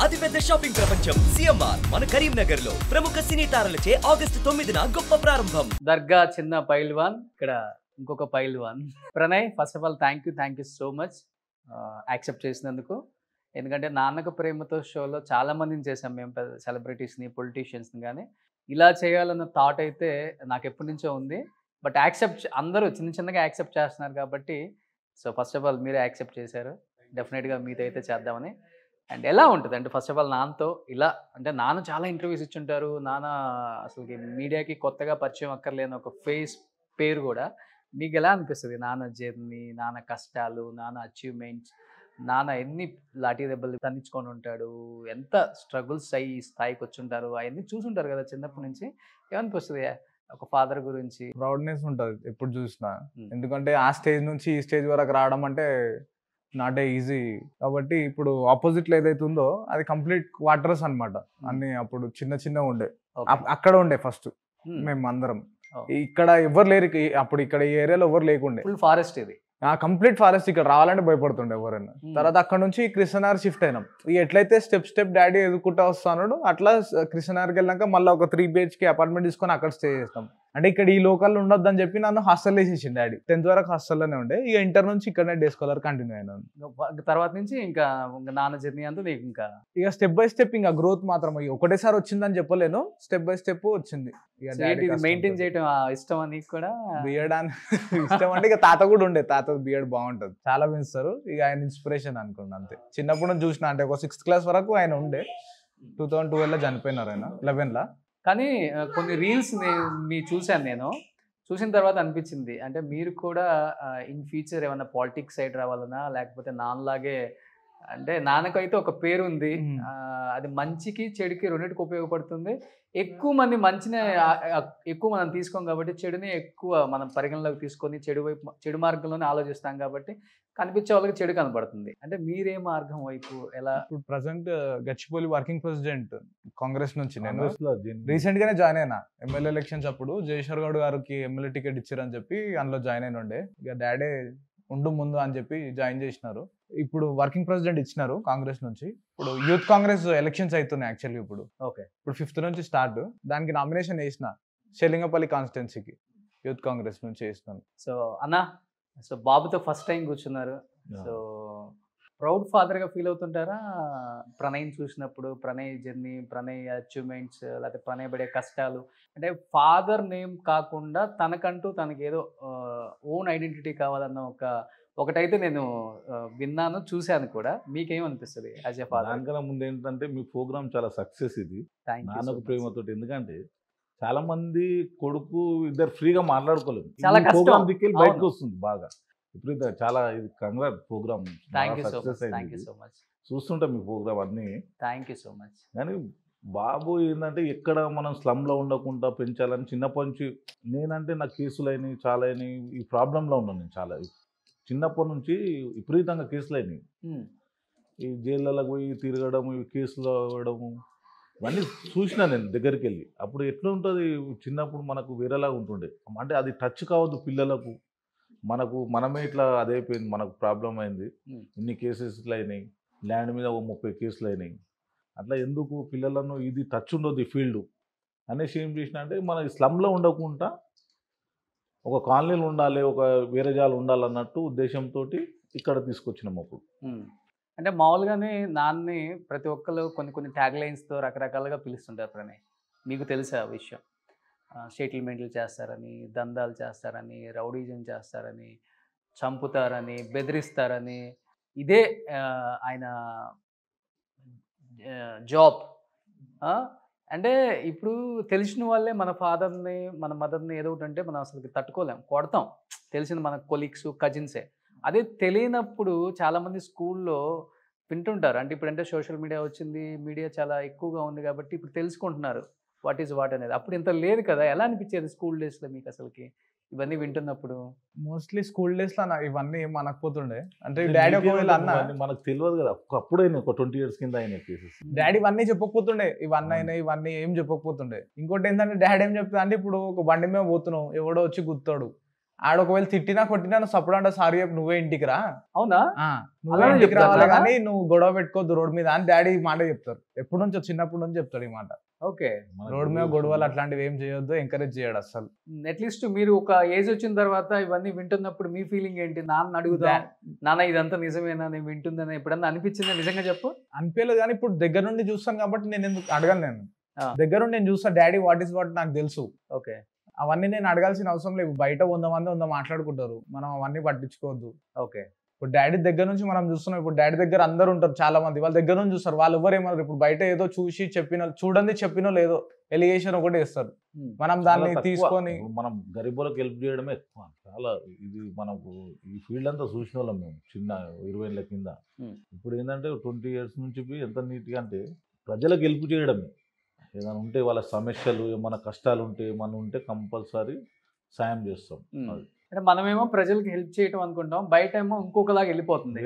అతిపెద్ద షాపింగ్ ప్రపంచం సిఎంఆర్ మన కరీంనగర్ లో ప్రముఖ సినీ తారలచే ఆగస్టు 9న గొప్ప ప్రారంభం. దర్గా చిన్న పైల్వాన్, ఇక్కడ ఇంకొక పైల్వాన్. Pranay, first of all thank you so much accept చేసినందుకు. ఎందుకంటే నాన్నకు ప్రేమతో షోలో చాలా మందిని చేసాం మేము, సెలబ్రిటీస్ని, పొలిటీషియన్స్ని. కానీ ఇలా చేయాలన్న థాట్ అయితే నాకు ఎప్పటి నుంచో ఉంది. బట్ అందరూ చిన్నగా యాక్సెప్ట్ చేస్తున్నారు కాబట్టి, సో ఫస్ట్ ఆఫ్ ఆల్ మీరే యాక్సెప్ట్ చేశారు. డెఫినెట్గా మీతో అయితే చేద్దామని. అండ్ ఎలా ఉంటుంది అంటే ఫస్ట్ ఆఫ్ ఆల్ నాన్నతో ఇలా, అంటే నాన్న చాలా ఇంటర్వ్యూస్ ఇచ్చుంటారు. నాన్న అసలుకి మీడియాకి కొత్తగా పరిచయం అక్కర్లేని ఒక పేరు కూడా. మీకు ఎలా అనిపిస్తుంది నాన్న జర్నీ, నాన్న కష్టాలు, నాన్న అచీవ్మెంట్స్, నాన్న ఎన్ని లాఠీ దెబ్బలు తన్నించుకొని ఉంటాడు, ఎంత స్ట్రగుల్స్ అయ్యి స్థాయికి వచ్చుంటారు, అవన్నీ చూసుంటారు కదా చిన్నప్పటి నుంచి. ఏమనిపిస్తుంది ఒక ఫాదర్ గురించి? ప్రౌడ్నెస్ ఉంటుంది ఎప్పుడు చూసినా. ఎందుకంటే ఆ స్టేజ్ నుంచి ఈ స్టేజ్ వరకు రావడం అంటే నాట్ ఏ ఈజీ. కాబట్టి ఇప్పుడు ఆపోజిట్ లో ఏదైతే ఉందో అది కంప్లీట్ క్వార్టర్స్ అనమాట. అన్ని అప్పుడు చిన్న ఉండే, అక్కడ ఉండే ఫస్ట్ మేము అందరం. ఇక్కడ ఎవరు లేరు అప్పుడు, ఇక్కడ ఈ ఏరియాలో ఎవరు లేకుండే. ఫుల్ ఫారెస్ట్ ఇది, కంప్లీట్ ఫారెస్ట్. ఇక్కడ రావాలంటే భయపడుతుండే ఎవరైనా. తర్వాత అక్కడ నుంచి కృష్ణనగర్ షిఫ్ట్ అయినాం. ఎట్లయితే స్టెప్ డాడీ ఎదుర్కొంటా వస్తాడు, అట్లా కృష్ణనగర్కి వెళ్ళాక మళ్ళీ ఒక 3 BHK అపార్ట్మెంట్ తీసుకొని అక్కడ స్టే చేస్తాం. అంటే ఇక్కడ ఈ లోకల్ ఉండొద్దు అని చెప్పి నన్ను హాస్టల్ వేసేసింది డాడీ. 10th వరకు హాస్టల్లోనే ఉండే. ఇక ఇంటర్ నుంచి ఇక్కడనే డే స్కాలర్ కంటిన్యూ అయినాను. తర్వాత నుంచి ఇంకా నాన్న జర్నీ అంతా నీకు ఇంకా ఇక స్టెప్ బై స్టెప్ ఇంకా గ్రోత్ మాత్రం ఒకటేసారి వచ్చిందని చెప్పలేను, స్టెప్ బై స్టెప్ వచ్చింది. మెయింటైన్ చేయడం ఇష్టం అని కూడా. బియర్డ్ అని ఇష్టం అంటే ఇక తాత కూడా ఉండే, తాత బియర్డ్ బాగుంటది, చాలా పెంచుతారు. ఇక ఆయన ఇన్స్పిరేషన్ అనుకోండి అంతే. చిన్నప్పుడు నుంచి చూసిన, అంటే ఒక 6th క్లాస్ వరకు ఆయన ఉండే. 2012లో చనిపోయినారు ఆయన, 11లా. కానీ కొన్ని రీల్స్ చూశాను నేను. చూసిన తర్వాత అనిపించింది, అంటే మీరు కూడా ఇన్ ఫ్యూచర్ ఏమన్నా పాలిటిక్స్ సైడ్ రావాలన్నా, లేకపోతే నాన్నలాగే, అంటే నాన్నకైతే ఒక పేరు ఉంది, అది మంచికి చెడుకి రెండింటికి ఉపయోగపడుతుంది. ఎక్కువ మంది మంచినే ఎక్కువ మనం తీసుకోం కాబట్టి, చెడుని ఎక్కువ మనం పరిగణలోకి తీసుకొని చెడు మార్గంలోనే ఆలోచిస్తాం కాబట్టి కనిపించే వాళ్ళకి చెడు కనబడుతుంది. అంటే మీరే మార్గం వైపు ఎలా? ఇప్పుడు present Gachibowli working president Congress నుంచి. నేను రీసెంట్ గానే జాయిన్ అయినా. ఎమ్మెల్యే ఎలక్షన్స్ అప్పుడు జయేశ్వర్ గౌడ్ గారికి ఎమ్మెల్యే టికెట్ ఇచ్చారని చెప్పి అందులో జాయిన్ అయిన ఉండే. ఇక డాడీ ఉండు ముందు అని చెప్పి జాయిన్ చేసినారు. ఇప్పుడు వర్కింగ్ ప్రెసిడెంట్ ఇచ్చినారు కాంగ్రెస్ నుంచి. ఇప్పుడు యూత్ కాంగ్రెస్ ఎలక్షన్స్ అవుతున్నాయి యాక్చువల్లీ. ఇప్పుడు 5th నుంచి స్టార్ట్. దానికి నామినేషన్ వేసిన షెలింగపల్లి కాన్స్టిట్యున్సీకి యూత్ కాంగ్రెస్ నుంచి వేసినాను. సో బాబుతో ఫస్ట్ టైం కూర్చున్నారు. సో ప్రౌడ్ ఫాదర్గా ఫీల్ అవుతుంటారా ప్రణయ్ని చూసినప్పుడు? ప్రణయ్ జర్నీ, ప్రణయ్ అచీవ్మెంట్స్, లేకపోతే ప్రణయ్ పడే కష్టాలు, అంటే ఫాదర్ నేమ్ కాకుండా తనకంటూ తనకి ఏదో ఓన్ ఐడెంటిటీ కావాలన్న ఒకటైతే నేను విన్నాను, చూశాను కూడా. మీకేమనిపిస్తుంది యాజ్ ఎ ఫాదర్? దానికన్నా ముందు ఏంటంటే మీ ప్రోగ్రామ్ చాలా సక్సెస్ ఇది, నాన్నకు ప్రేమతో. ఎందుకంటే చాలా మంది కొడుకు ఇద్దరు ఫ్రీగా మాట్లాడుకోలేదు, ప్రోగ్రామ్ దిక్కెళ్ళి బయటకు వస్తుంది బాగా. ఇప్పుడు చాలా ఇది కంగ్రాట్ ప్రోగ్రామ్, చూస్తుంటా మీ ప్రోగ్రామ్ అన్ని. Thank you so much. కానీ బాబు ఏంటంటే ఎక్కడ మనం స్లమ్లో ఉండకుండా పెంచాలని చిన్నప్పటి నుంచి. నేనంటే నాకు కేసులు అయినాయి, చాలా అయినాయి, ఈ ప్రాబ్లంలో ఉన్నాను నేను చాలా. చిన్నప్పటి నుంచి విపరీతంగా కేసులు అయినాయి. ఈ జైళ్ళకు పోయి తిరగడం, ఈ కేసులు అవ్వడము, ఇవన్నీ చూసినా నేను దగ్గరికి వెళ్ళి. అప్పుడు ఎట్లా ఉంటుంది, చిన్నప్పుడు మనకు వేరేలాగా ఉంటుండే. అంటే అది టచ్ కావద్దు పిల్లలకు, మనమే ఇట్లా అదైపోయింది, మనకు ప్రాబ్లం అయింది. ఇన్ని కేసెస్ ఇట్లా అయినాయి, ల్యాండ్ మీద 30 కేసులు అయినాయి. అట్లా ఎందుకు పిల్లలను ఇది టచ్ ఉండొద్దు ఈ ఫీల్డ్ అనేసి ఏం చేసిన అంటే, మన స్లమ్లో ఉండకుండా ఒక కాలనీలు ఉండాలి, ఒక వేరే జాలు ఉండాలన్నట్టు ఉద్దేశంతో ఇక్కడ తీసుకొచ్చినాం. అప్పుడు అంటే మామూలుగానే నాన్ని ప్రతి ఒక్కరు కొన్ని ట్యాగ్ లైన్స్తో రకరకాలుగా పిలుస్తుంటారు. ప్రణయ్, మీకు తెలుసా ఆ విషయం? సెటిల్మెంట్లు చేస్తారని, దందాలు చేస్తారని, రౌడీజం చేస్తారని, చంపుతారని, బెదిరిస్తారని. ఇదే ఆయన జాబ్. అంటే ఇప్పుడు తెలిసిన వాళ్ళే మన ఫాదర్ని, మన మదర్ని ఏదో ఒకటి అంటే మనం అసలు తట్టుకోలేం, కొడతాం. తెలిసింది మన కొలీగ్స్, కజిన్సే. అదే తెలియనప్పుడు చాలామంది స్కూల్లో వింటుంటారు. అంటే ఇప్పుడంటే సోషల్ మీడియా వచ్చింది, మీడియా చాలా ఎక్కువగా ఉంది కాబట్టి ఇప్పుడు తెలుసుకుంటున్నారు వాట్ ఈజ్ వాట్ అనేది. అప్పుడు ఇంత లేదు కదా. ఎలా అనిపించేది స్కూల్ డేస్లో మీకు అసలుకి ఇవన్నీ వింటున్నప్పుడు? మోస్ట్లీ స్కూల్ డేస్లో ఇవన్నీ ఏం అనకపోతుండే. అంటే డాడీ ఒకవేళ అన్న మనకు తెలియదు కదా, అప్పుడే ఒక 20 years కింద అయిన కేసెస్. డాడీ ఇవన్నీ చెప్పకపోతుండే, ఇవన్నీ అయినా ఇవన్నీ ఏం చెప్పకపోతుండే. ఇంకోటి ఏంటంటే డాడీ ఏం చెప్తా అంటే, ఇప్పుడు ఒక బండి మీద పోతున్నావు, ఎవడో వచ్చి గుర్తాడు, ఆడ ఒకవేళ తిట్టినా కొట్టినా నువ్వు సప్పుడు అంటే సారీ చెప్పి నువ్వే ఇంటికి రా, అవునా? నువ్వే అలానే ఇంటికి చెప్తారా? రావాలి కానీ నువ్వు గొడవ పెట్టుకోవద్దు రోడ్ మీద అని డాడీ ఈ మాట చెప్తారు. ఎప్పటి నుంచో చిన్నప్పటి నుంచి చెప్తాడు ఈ మాట. ఓకే. రోడ్ మీద గొడవలు అట్లాంటివి ఏం చేయొద్దు, ఎంకరేజ్ చేయడు అసలు. అట్లీస్ట్ మీరు ఒక ఏజ్ వచ్చిన తర్వాత ఇవన్నీ వింటున్నప్పుడు మీ ఫీలింగ్ ఏంటి? నాన్న అడుగుదా, నాన్న ఇదంతా నిజమేనా, నేను వింటుందని ఎప్పుడన్నా అనిపించిందా? నిజంగా చెప్పు. అనిపించలేదు, కానీ ఇప్పుడు దగ్గర నుండి చూస్తాను కాబట్టి నేను ఎందుకు అడగను. నేను ఆ. దగ్గర నుండి నేను చూస్తా, డాడీ వాట్ ఈస్ వాట్ నాకు తెలుసు. ఓకే. అవన్నీ నేను అడగాల్సిన అవసరం లేదు. బయట 100 మంది మాట్లాడుకుంటారు, మనం అవన్నీ పట్టించుకోవద్దు. ఓకే. ఇప్పుడు డాడీ దగ్గర నుంచి మనం చూస్తున్నాం. ఇప్పుడు డాడీ దగ్గర అందరు ఉంటారు, చాలా మంది వాళ్ళ దగ్గర నుంచి చూస్తారు. వాళ్ళు ఎవరు ఏమన్నారు, ఇప్పుడు బయట ఏదో చూసి చూడండి చెప్పినో లేదో ఎలిగేషన్ ఒకటి వేస్తారు. మనం దాన్ని తీసుకొని మనం గరీబులకు హెల్ప్ చేయడమే ఎక్కువ. చాలా ఇది మనకు ఈ ఫీల్డ్ అంతా చూసిన వాళ్ళం మేము చిన్న 20 ఏళ్ళ కింద. ఇప్పుడు ఏంటంటే 20 years నుంచి ఎంత నీట్గా అంటే ప్రజలకు హెల్ప్ చేయడమే. ఏదైనా ఉంటే వాళ్ళ సమస్యలు ఏమైనా కష్టాలు ఉంటే ఏమైనా ఉంటే కంపల్సరీ సాయం చేస్తాం. అంటే మనమేమో ప్రజలకు హెల్ప్ చేయటం అనుకుంటాం, బయట ఏమో ఇంకొకలాగా వెళ్ళిపోతుంది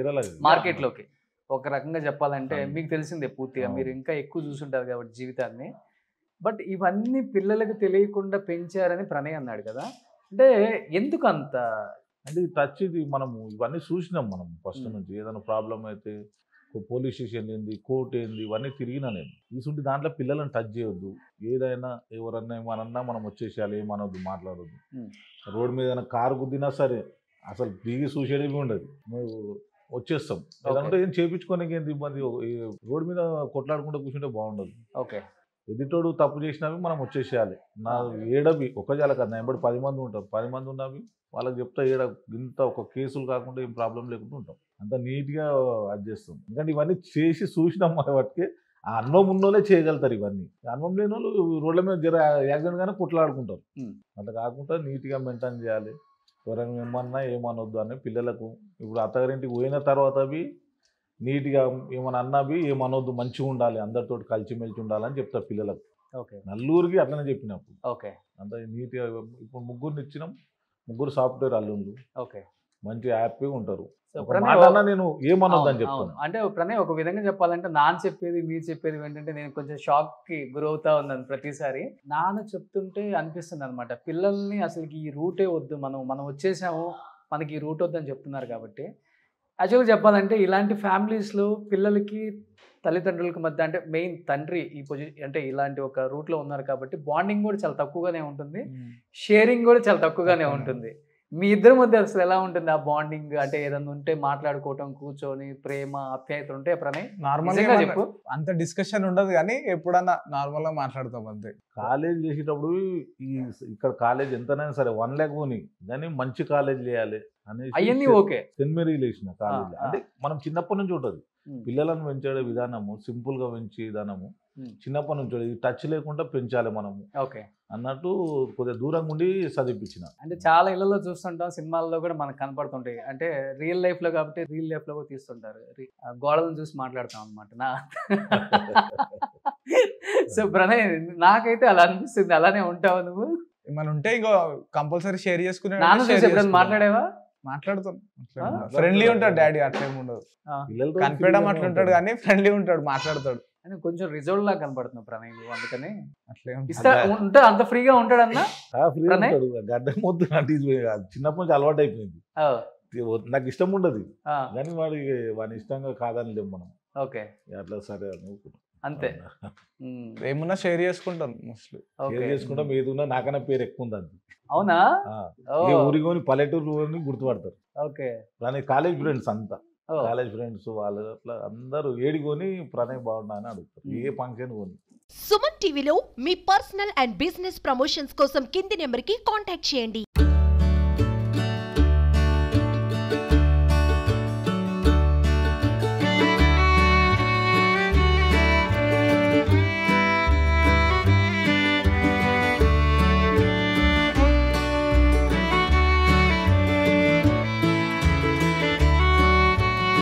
మార్కెట్లోకి. ఒక రకంగా చెప్పాలంటే మీకు తెలిసిందే పూర్తిగా, మీరు ఇంకా ఎక్కువ చూసుంటారు కాబట్టి జీవితాన్ని. బట్ ఇవన్నీ పిల్లలకు తెలియకుండా పెంచారని ప్రణయ్ అన్నాడు కదా, అంటే ఎందుకు అంత అంటే టచ్ ఇది మనము ఇవన్నీ చూసినాం మనం ఫస్ట్ నుంచి. ఏదైనా ప్రాబ్లం అయితే పోలీస్ స్టేషన్ ఏంది, కోర్టు ఏంది, ఇవన్నీ తిరిగినా నేను. ఇసుంటి దాంట్లో పిల్లలను టచ్ చేయొద్దు. ఏదైనా ఎవరన్నా ఏమన్నా మనం వచ్చేసేయాలి, ఏమనొద్దు, మాట్లాడొద్దు. రోడ్ మీద ఏదైనా కారు గుద్దినా సరే అసలు దిగి చూసేది ఉండదు, నువ్వు వచ్చేస్తాం. ఏదంటే ఏం చేయించుకోనికి ఏంటి ఇబ్బంది. రోడ్ మీద కొట్లాడుకుంటూ కూర్చుంటే బాగుండదు. ఓకే. ఎదుటోడు తప్పు చేసినవి మనం వచ్చేసేయాలి. నా ఏడవి ఒక జాల కదా, నా ఎంబడి 10 మంది ఉంటారు. 10 మంది ఉన్నవి వాళ్ళకి చెప్తా ఇంత ఒక కేసులు కాకుండా ఏం ప్రాబ్లం లేకుండా ఉంటాం. అంత నీట్గా అది చేస్తాం. ఎందుకంటే ఇవన్నీ చేసి చూసినాం కాబట్టి ఆ అనుభవం ఉన్నోళ్ళే చేయగలుగుతారు ఇవన్నీ. అనుభవం లేని వాళ్ళు రోడ్ల మీద జర యాక్సిడెంట్ గానే కొట్లాడుకుంటారు. అట్లా కాకుండా నీట్గా మెయింటైన్ చేయాలి. ఎవరైనా ఏమన్నా ఏమనొద్దు అని పిల్లలకు. ఇప్పుడు అత్తగారింటికి పోయిన తర్వాత అవి నీట్గా ఏమన్నా అన్నవి ఏమనొద్దు, మంచిగా ఉండాలి, అందరితో కలిసిమెలిసి ఉండాలని చెప్తారు పిల్లలకు. ఓకే. నల్లూరికి అట్లనే చెప్పినప్పుడు. ఓకే. అంత నీట్గా. ఇప్పుడు 3 ఇచ్చినాం, 3 సాఫ్ట్వేర్ అల్లుండ్రు. ఓకే. మంచి హ్యాపీగా ఉంటారు. నేను ఏమనొద్దని చెప్తాను. అంటే ప్రణయ్ ఒక విధంగా చెప్పాలంటే నాన్న చెప్పేది మీరు చెప్పేది ఏంటంటే నేను కొంచెం షాక్ కి గురవుతా ఉన్నాను ప్రతిసారి. నాన్న చెప్తుంటే అనిపిస్తుంది అనమాట, పిల్లల్ని అసలు ఈ రూటే వద్దు, మనం వచ్చేసాము, మనకి ఈ రూట్ వద్దని చెప్తున్నారు కాబట్టి. యాక్చువల్గా చెప్పాలంటే ఇలాంటి ఫ్యామిలీస్లో పిల్లలకి తల్లిదండ్రులకు మధ్య అంటే మెయిన్ తండ్రి ఈ అంటే ఇలాంటి ఒక రూట్లో ఉన్నారు కాబట్టి బాండింగ్ కూడా చాలా తక్కువగానే ఉంటుంది, షేరింగ్ కూడా చాలా తక్కువగానే ఉంటుంది. మీ ఇద్దరి మధ్య అసలు ఎలా ఉంటుంది ఆ బాండింగ్? అంటే ఏదన్నా ఉంటే మాట్లాడుకోవటం, కూర్చొని ప్రేమ ఆప్యాయత ఉంటే ప్రణయ్? నార్మల్గా చెప్పు, అంత డిస్కషన్ ఉండదు కానీ ఎప్పుడన్నా నార్మల్ గా మాట్లాడతాం అంతే. కాలేజ్ చేసేటప్పుడు ఇక్కడ కాలేజ్ ఎంతనైనా సరే 1 lakh పోనీ కానీ మంచి కాలేజ్ చేయాలి అవన్నీ ఓకే. సెయింట్ మేరీ లేచిన కాలేజ్ అంటే మనం చిన్నప్పటి నుంచి ఉంటుంది. పిల్లలను పెంచే విధానము సింపుల్ గా పెంచే విధానము చిన్నప్పటి నుంచి ఈ టచ్ లేకుండా పెంచాలి మనము. ఓకే. అన్నట్టు కొద్దిగా దూరంగా ఉండి చదివించిన. అంటే చాలా ఇళ్లలో చూస్తుంటాం, సినిమాల్లో కూడా మనకు కనపడుతుంటాయి. అంటే రియల్ లైఫ్ లో కాబట్టి రియల్ లైఫ్ లో కూడా తీస్తుంటారు, గోడలను చూసి మాట్లాడతాం అనమాట. సో ప్రణయ్ నాకైతే అలా అనిపిస్తుంది. అలానే ఉంటావు నువ్వు? ఏమైనా ఉంటే ఇంకో కంపల్సరీ షేర్ చేసుకునే. నాన్న చూసి ఎప్పుడైనా మాట్లాడేవా? మాట్లాడతాం, ఫ్రెండ్లీ ఉంటాడు డాడీ, అట్లేమి ఉండదు. కనిపించడం అట్లా ఉంటాడు కానీ ఫ్రెండ్లీ ఉంటాడు, మాట్లాడతాడు. కొంచెం రిజర్వ్ లాగా కనపడుతున్నావు ప్రణయ్, అందుకని అట్లే ఉంటే అంత ఫ్రీగా ఉంటాడన్నా. గడ్డ మొద్దు చిన్నప్పటి నుంచి అలవాటు అయిపోయింది. నాకు ఇష్టం ఉండదు కానీ వాడి ఇష్టంగా కాదని లేవు మనం. ఓకే. అట్లా సరే అంతే. ఏమన్నా షేర్ చేసుకుంటాం, మోస్ట్లీ షేర్ చేసుకుంటాం. ఏదున్నా నాకన్నా పేరు ఎక్కువ ఉంది. అవునా? ఊరికొని పల్లెటూరు గుర్తుపడతారు. ఓకే. దాని కాలేజ్ ఫ్రెండ్స్ అంతా, కాలేజ్ ఫ్రెండ్స్ వాళ్ళు అట్లా అందరూ ఏడికొని ప్రణయ్ బాగున్నా అని అడుగుతారు ఏ ఫంక్షన్ కొని. సుమన్ టీవీలో మీ పర్సనల్ అండ్ బిజినెస్ ప్రమోషన్స్ కోసం కింది నెంబర్కి కాంటాక్ట్ చేయండి.